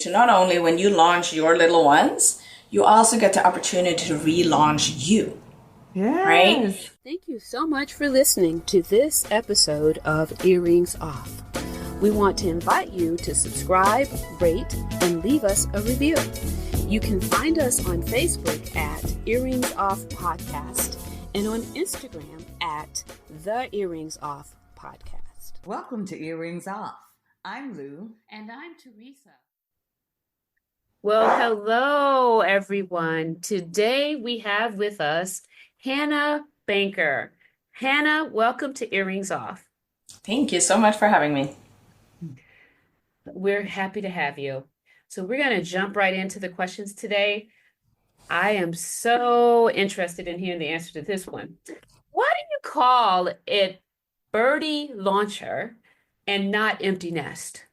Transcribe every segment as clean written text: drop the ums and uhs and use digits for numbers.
to not only when you launch your little ones, you also get the opportunity to relaunch you, right? Yes. Thank you so much for listening to this episode of Earrings Off. We want to invite you to subscribe, rate, and leave us a review. You can find us on Facebook at Earrings Off Podcast and on Instagram at The Earrings Off Podcast. Welcome to Earrings Off. I'm Lou. And I'm Teresa. Well, hello, everyone. Today we have with us Hannah Banker. Hannah, welcome to Earrings Off. Thank you so much for having me. We're happy to have you. So we're going to jump right into the questions today. I am so interested in hearing the answer to this one. Why do you call it birdie launcher and not empty nest?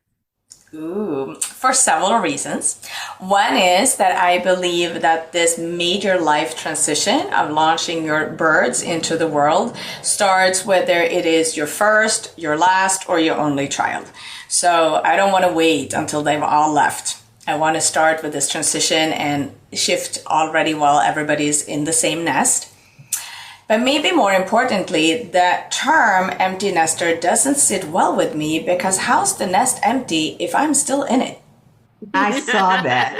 Ooh, for several reasons. One is that I believe that this major life transition of launching your birds into the world starts whether it is your first, your last, or your only child. So I don't want to wait until they've all left. I want to start with this transition and shift already while everybody's in the same nest. But maybe more importantly, the term empty nester doesn't sit well with me because how's the nest empty if I'm still in it? I saw that.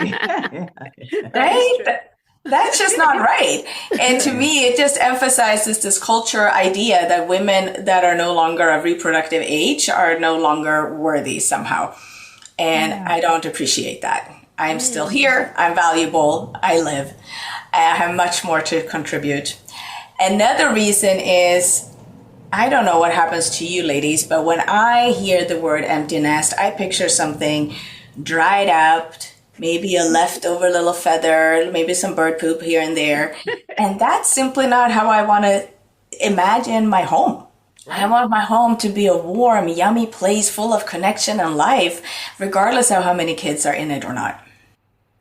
Right? That's just not right. And to me, it just emphasizes this culture idea that women that are no longer of reproductive age are no longer worthy somehow. And I don't appreciate that. I'm still here. I'm valuable. I live. I have much more to contribute. Another reason is, I don't know what happens to you ladies, but when I hear the word empty nest, I picture something dried up, maybe a leftover little feather, maybe some bird poop here and there. And that's simply not how I want to imagine my home. I want my home to be a warm, yummy place full of connection and life, regardless of how many kids are in it or not.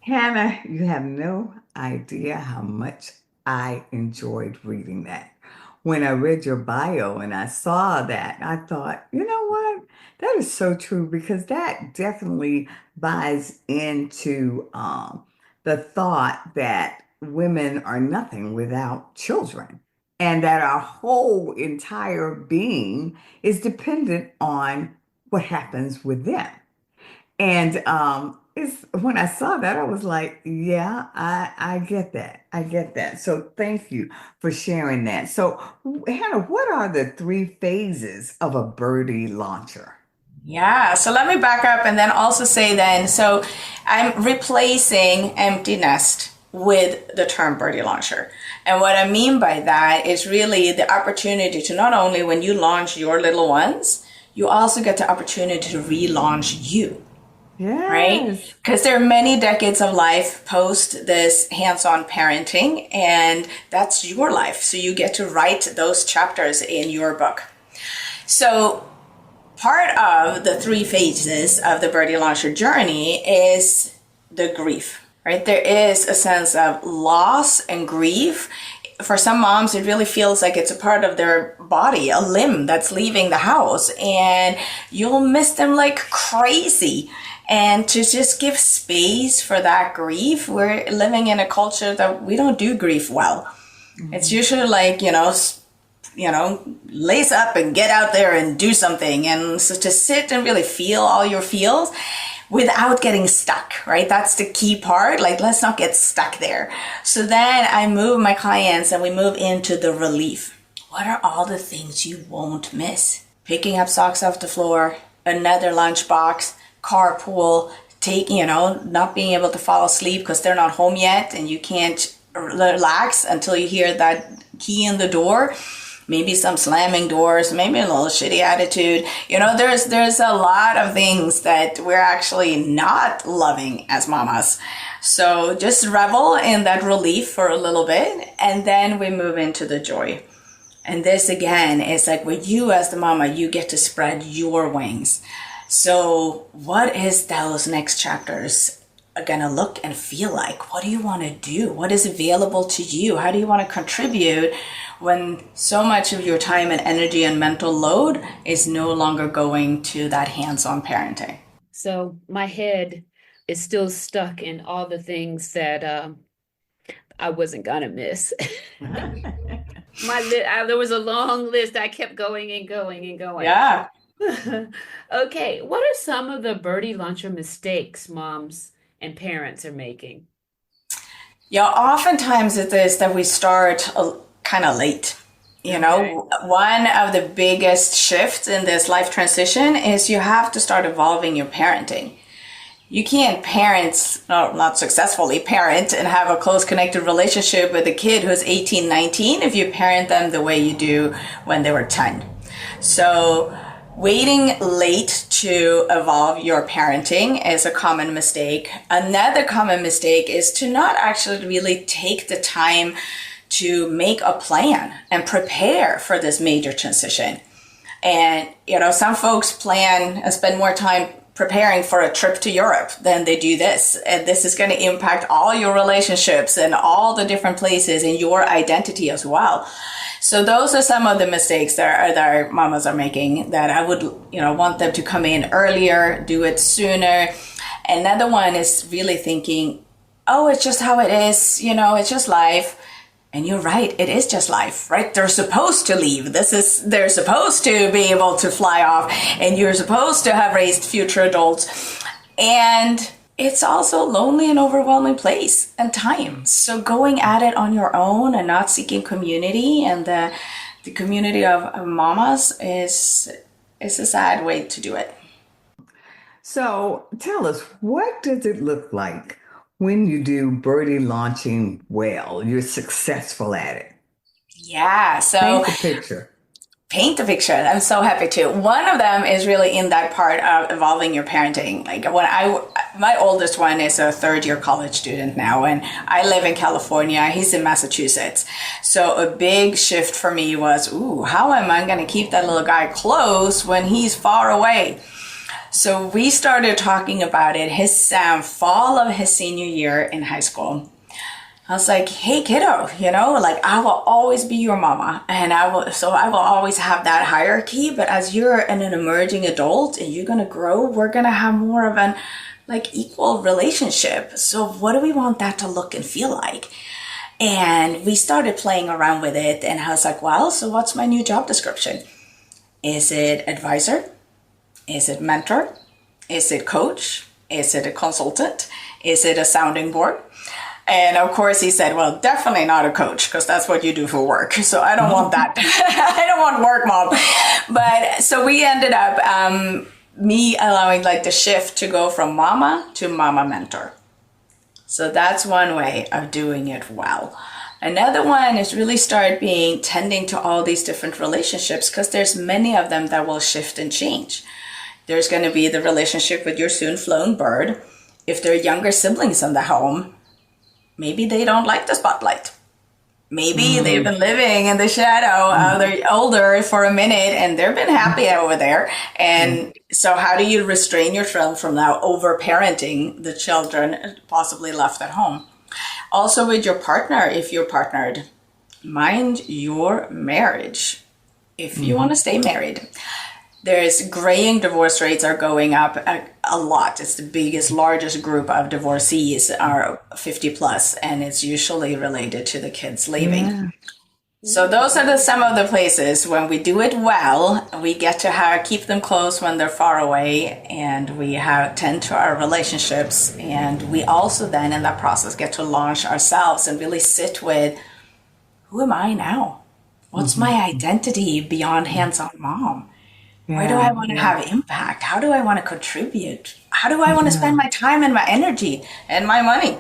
Hannah, you have no idea how much I enjoyed reading that. When I read your bio and I saw that, I thought, you know what? That is so true because that definitely buys into the thought that women are nothing without children and that our whole entire being is dependent on what happens with them. And it's when I saw that, I was like, yeah, I get that. I get that. So thank you for sharing that. So, Hannah, what are the three phases of a birdie launcher? Yeah, so let me back up and then also say then, so I'm replacing empty nest with the term birdie launcher. And what I mean by that is really the opportunity to not only when you launch your little ones, you also get the opportunity to relaunch you. Yes. Right? Because there are many decades of life post this hands-on parenting, and that's your life. So you get to write those chapters in your book. So part of the three phases of the birdie launcher journey is the grief, right? There is a sense of loss and grief. For some moms, it really feels like it's a part of their body, a limb that's leaving the house, and you'll miss them like crazy. And to just give space for that grief, we're living in a culture that we don't do grief well. Mm-hmm. It's usually like, lace up and get out there and do something. And so to sit and really feel all your feels without getting stuck, right? That's the key part. Like, let's not get stuck there. So then I move my clients and we move into the relief. What are all the things you won't miss? Picking up socks off the floor, another lunchbox, carpool, not being able to fall asleep because they're not home yet and you can't relax until you hear that key in the door. Maybe some slamming doors, maybe a little shitty attitude. There's a lot of things that we're actually not loving as mamas. So just revel in that relief for a little bit, and then we move into the joy. And this again is like where you as the mama, you get to spread your wings. So what is those next chapters going to look and feel like? What do you want to do? What is available to you? How do you want to contribute when so much of your time and energy and mental load is no longer going to that hands-on parenting? So my head is still stuck in all the things that I wasn't gonna miss. There was a long list. I kept going and going and going. Yeah. Okay, what are some of the birdie launcher mistakes moms and parents are making? Yeah, oftentimes it is that we start kind of late. You Okay. know, one of the biggest shifts in this life transition is you have to start evolving your parenting. You can't parent, no, not successfully parent and have a close connected relationship with a kid who's 18, 19 if you parent them the way you do when they were 10. So waiting late to evolve your parenting is a common mistake. Another common mistake is to not actually really take the time to make a plan and prepare for this major transition. And, you know, some folks plan and spend more time preparing for a trip to Europe than they do this. And this is going to impact all your relationships and all the different places and your identity as well. So those are some of the mistakes that our mamas are making that I would, you know, want them to come in earlier, do it sooner. Another one is really thinking, oh, it's just how it is. You know, it's just life. And you're right, it is just life, right? They're supposed to leave. They're supposed to be able to fly off, and you're supposed to have raised future adults. And it's also a lonely and overwhelming place and time. So going at it on your own and not seeking community and the community of mamas is a sad way to do it. So tell us, what does it look like when you do birdie launching well? You're successful at it. Yeah, so Paint the picture. paint the picture. I'm so happy to. One of them is really in that part of evolving your parenting. Like my oldest one is a third year college student now, and I live in California. He's in Massachusetts. So a big shift for me was, how am I going to keep that little guy close when he's far away? So we started talking about it his fall of his senior year in high school. I was like, hey kiddo, you know, like I will always be your mama and I will always have that hierarchy. But as you're an emerging adult and you're going to grow, we're going to have more of an like equal relationship. So what do we want that to look and feel like? And we started playing around with it. And I was like, well, so what's my new job description? Is it advisor? Is it mentor? Is it coach? Is it a consultant? Is it a sounding board? And of course he said, well, definitely not a coach because that's what you do for work. So I don't want that. I don't want work, mom. But so we ended up, me allowing like the shift to go from mama to mama mentor. So that's one way of doing it well. Another one is really start tending to all these different relationships because there's many of them that will shift and change. There's going to be the relationship with your soon flown bird. If there are younger siblings in the home, maybe they don't like the spotlight. Maybe they've been living in the shadow. They're older for a minute and they've been happy over there. And so how do you restrain yourself from now over-parenting the children possibly left at home? Also with your partner, if you're partnered, mind your marriage. If you want to stay married. There's graying divorce rates are going up a lot. It's the largest group of divorcees are 50 plus, and it's usually related to the kids leaving. Yeah. So those are some of the places when we do it well, we get to keep them close when they're far away, and we tend to our relationships. And we also then in that process get to launch ourselves and really sit with, who am I now? What's my identity beyond hands-on mom? Yeah, where do I want to have impact? How do I want to contribute? How do I want to spend my time and my energy and my money?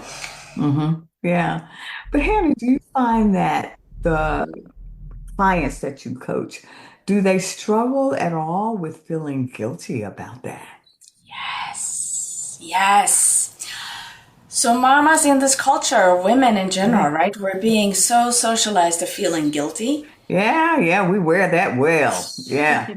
Yeah. But Hannah, do you find that the clients that you coach, do they struggle at all with feeling guilty about that? Yes. So mamas in this culture, women in general, right? We're being so socialized to feeling guilty. Yeah, we wear that well. Yeah.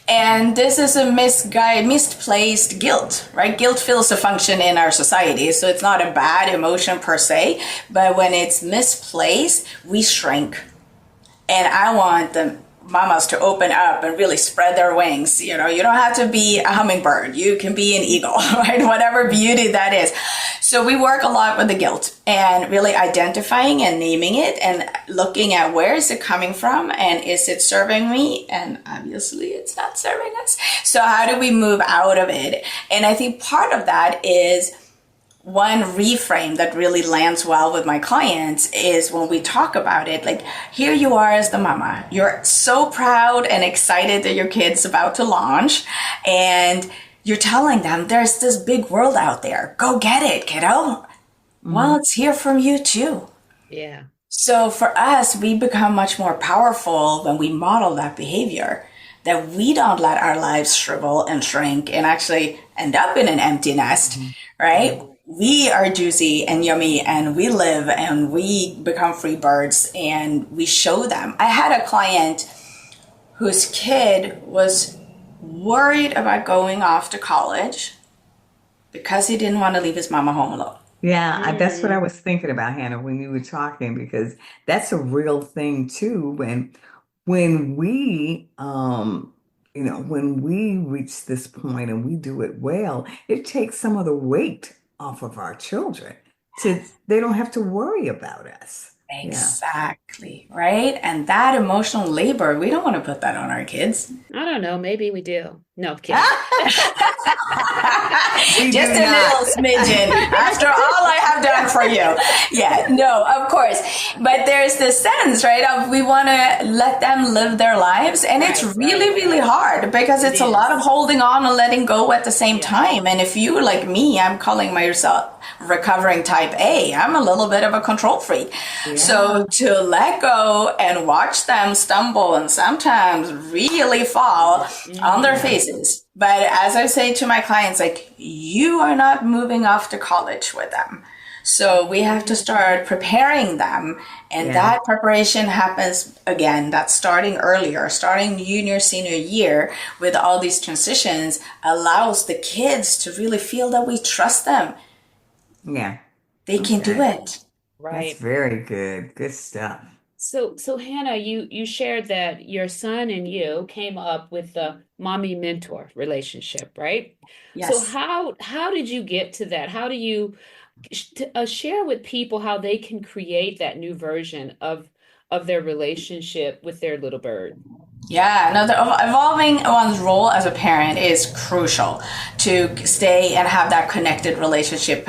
And this is a misplaced guilt, right? Guilt feels a function in our society, so it's not a bad emotion per se, but when it's misplaced, we shrink. And I want mamas to open up and really spread their wings. You know, you don't have to be a hummingbird. You can be an eagle, right? Whatever beauty that is. So we work a lot with the guilt and really identifying and naming it and looking at where is it coming from and is it serving me? And obviously it's not serving us. So how do we move out of it? And I think part of that is one reframe that really lands well with my clients is when we talk about it, like, here you are as the mama. You're so proud and excited that your kid's about to launch, and you're telling them there's this big world out there. Go get it, kiddo. Mm-hmm. Well, it's here from you too. Yeah. So for us, we become much more powerful when we model that behavior, that we don't let our lives shrivel and shrink and actually end up in an empty nest, right? We are juicy and yummy and we live and we become free birds and we show them. I had a client whose kid was worried about going off to college because he didn't want to leave his mama home alone. Yeah, that's what I was thinking about, Hannah, when you were talking, because that's a real thing too. When we when we reach this point and we do it well, it takes some of the weight off of our children. They don't have to worry about us. Exactly, right? And that emotional labor, we don't want to put that on our kids. I don't know. Maybe we do. No, kidding. Just a little smidgen after all I have done for you. Yeah, no, of course. But there's this sense, right, of we want to let them live their lives. And it's really, really hard because it's a lot of holding on and letting go at the same time. And if you, like me, I'm calling myself recovering type A, I'm a little bit of a control freak. Yeah. So to let go and watch them stumble and sometimes really fall on their faces. But as I say to my clients, like, you are not moving off to college with them. So we have to start preparing them. And that preparation happens, again, that's starting earlier, starting junior, senior year with all these transitions allows the kids to really feel that we trust them. Yeah. They can do it. Right. That's very good. Good stuff. So Hannah, you shared that your son and you came up with the mommy mentor relationship, right? Yes. So how did you get to that? How do you share with people how they can create that new version of their relationship with their little bird? Yeah, no, the evolving one's role as a parent is crucial to stay and have that connected relationship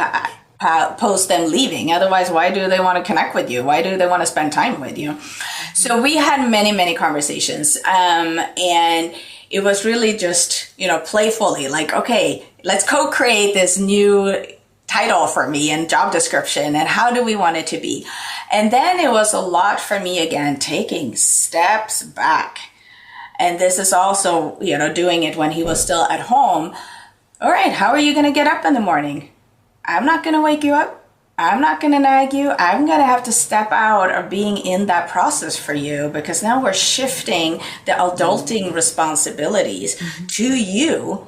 post them leaving. Otherwise, why do they want to connect with you? Why do they want to spend time with you? So we had many, many conversations. And it was really just, playfully like, okay, let's co-create this new title for me and job description and how do we want it to be? And then it was a lot for me, again, taking steps back. And this is also, doing it when he was still at home. All right, how are you going to get up in the morning? I'm not going to wake you up. I'm not going to nag you. I'm going to have to step out of being in that process for you because now we're shifting the adulting responsibilities to you.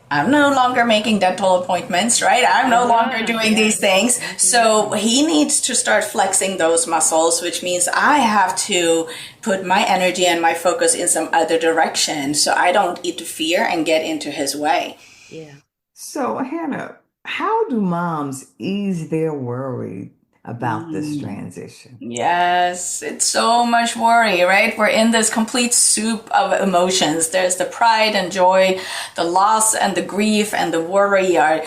I'm no longer making dental appointments, right? I'm no longer doing these things. So he needs to start flexing those muscles, which means I have to put my energy and my focus in some other direction so I don't interfere and get into his way. Yeah. So, Hannah, how do moms ease their worry about this transition? Yes, it's so much worry, right? We're in this complete soup of emotions. There's the pride and joy, the loss and the grief and the worry. Are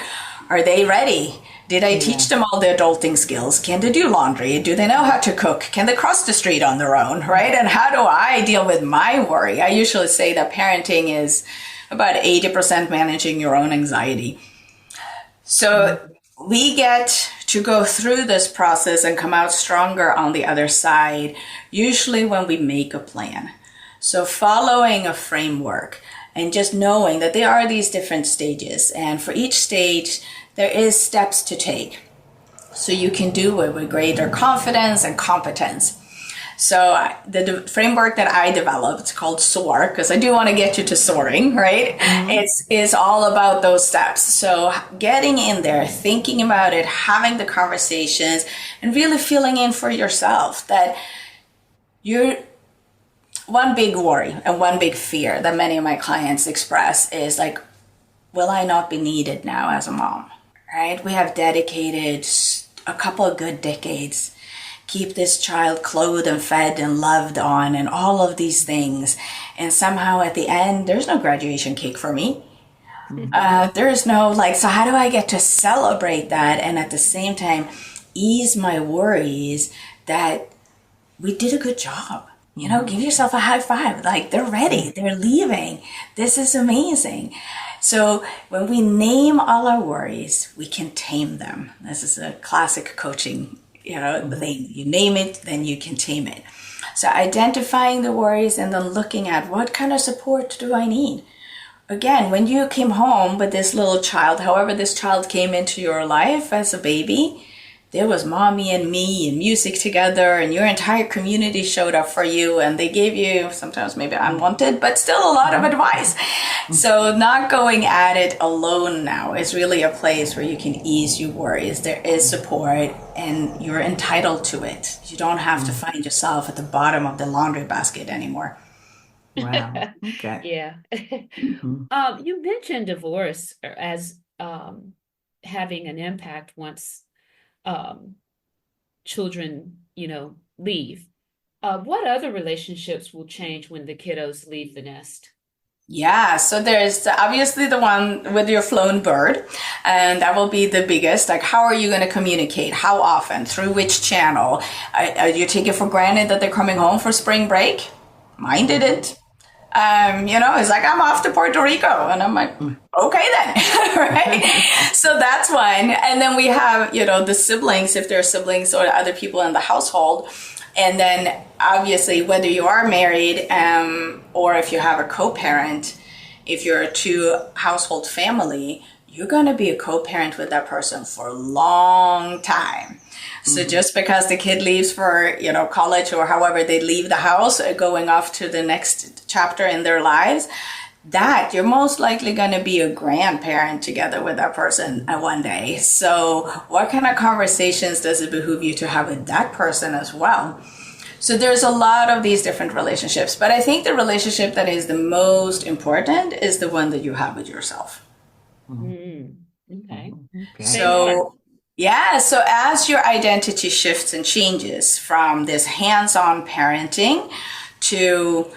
they ready? Did I teach them all the adulting skills? Can they do laundry? Do they know how to cook? Can they cross the street on their own, right? And how do I deal with my worry? I usually say that parenting is about 80% managing your own anxiety. So we get to go through this process and come out stronger on the other side, usually when we make a plan. So following a framework and just knowing that there are these different stages. And for each stage, there is steps to take. So you can do it with greater confidence and competence. So the framework that I developed called Soar, because I do want to get you to soaring, right? It's all about those steps. So getting in there, thinking about it, having the conversations, and really feeling in for yourself that one big worry and one big fear that many of my clients express is like, will I not be needed now as a mom? Right? We have dedicated a couple of good decades, keep this child clothed and fed and loved on and all of these things. And somehow at the end, there's no graduation cake for me. There is no so how do I get to celebrate that and at the same time ease my worries that we did a good job? Give yourself a high five. Like, they're ready. They're leaving. This is amazing. So when we name all our worries, we can tame them. This is a classic coaching, thing. You name it, then you can tame it. So identifying the worries and then looking at what kind of support do I need? Again, when you came home with this little child, however this child came into your life as a baby, there was mommy and me and music together, and your entire community showed up for you, and they gave you sometimes maybe unwanted, but still a lot of advice. So not going at it alone now is really a place where you can ease your worries. There is support and you're entitled to it. You don't have to find yourself at the bottom of the laundry basket anymore. Wow. Okay. Yeah. You mentioned divorce as having an impact once children, leave. What other relationships will change when the kiddos leave the nest? Yeah, so there's obviously the one with your flown bird, and that will be the biggest. Like, how are you going to communicate? How often? Through which channel? You take it for granted that they're coming home for spring break? Mine didn't. It's like, I'm off to Puerto Rico. And I'm like, okay then, right? So that's one. And then we have, the siblings, if there are siblings or other people in the household. And then obviously, whether you are married or if you have a co-parent, if you're a two-household family, you're going to be a co-parent with that person for a long time. So just because the kid leaves for, college or however they leave the house, going off to the next chapter in their lives, that you're most likely going to be a grandparent together with that person one day. So what kind of conversations does it behoove you to have with that person as well? So there's a lot of these different relationships, but I think the relationship that is the most important is the one that you have with yourself. Okay. So yeah, so as your identity shifts and changes from this hands-on parenting to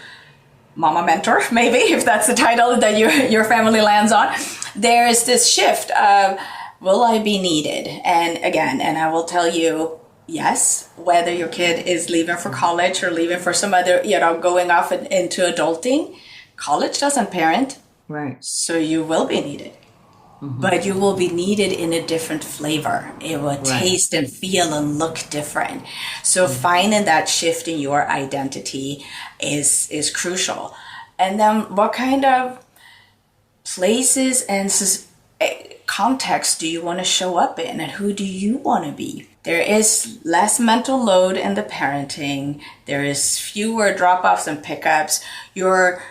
mama mentor, maybe, if that's the title that your family lands on, there's this shift of, will I be needed? And again, and I will tell you, yes, whether your kid is leaving for college or leaving for some other, going off into adulting, college doesn't parent. Right. So you will be needed. But you will be needed in a different flavor. It will taste and feel and look different. So finding that shift in your identity is crucial. And then what kind of places and context do you want to show up in, and who do you want to be? There is less mental load in the parenting. There is fewer drop-offs and pickups. Your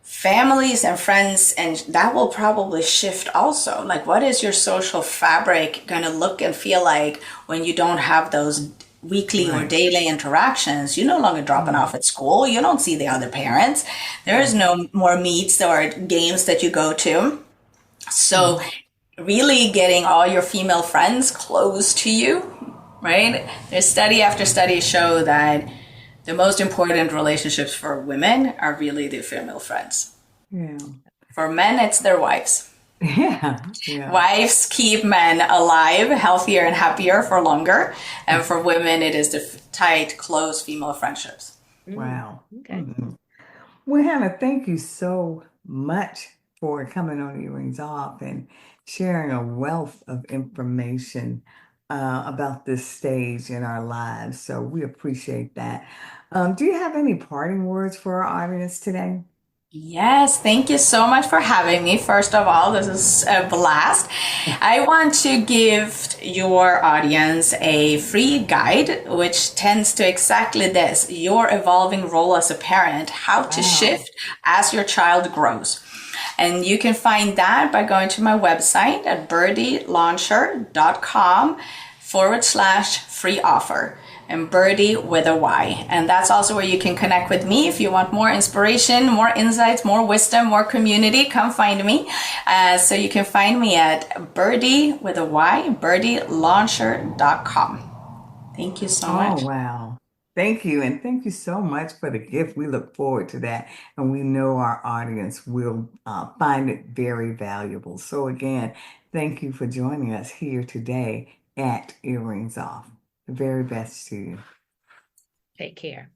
families and friends, and that will probably shift also. Like, what is your social fabric going to look and feel like when you don't have those weekly or daily interactions? You're no longer dropping off at school. You don't see the other parents. There is no more meets or games that you go to. So really getting all your female friends close to you, right? There's study after study show that the most important relationships for women are really their female friends. Yeah. For men, it's their wives. Yeah. Wives keep men alive, healthier and happier for longer. And for women, it is the tight, close female friendships. Wow. Okay. Well, Hannah, thank you so much for coming on Earrings Off and sharing a wealth of information about this stage in our lives. So we appreciate that. Do you have any parting words for our audience today? Yes, thank you so much for having me. First of all, this is a blast. I want to give your audience a free guide, which tends to exactly this, your evolving role as a parent, how to shift as your child grows. And you can find that by going to my website at birdielauncher.com/free offer. and Birdie with a Y. And that's also where you can connect with me if you want more inspiration, more insights, more wisdom, more community. Come find me. So you can find me at Birdie with a Y, birdielauncher.com. Thank you so much. Oh, wow. Thank you. And thank you so much for the gift. We look forward to that. And we know our audience will find it very valuable. So, again, thank you for joining us here today at Earrings Off. The very best to you. Take care.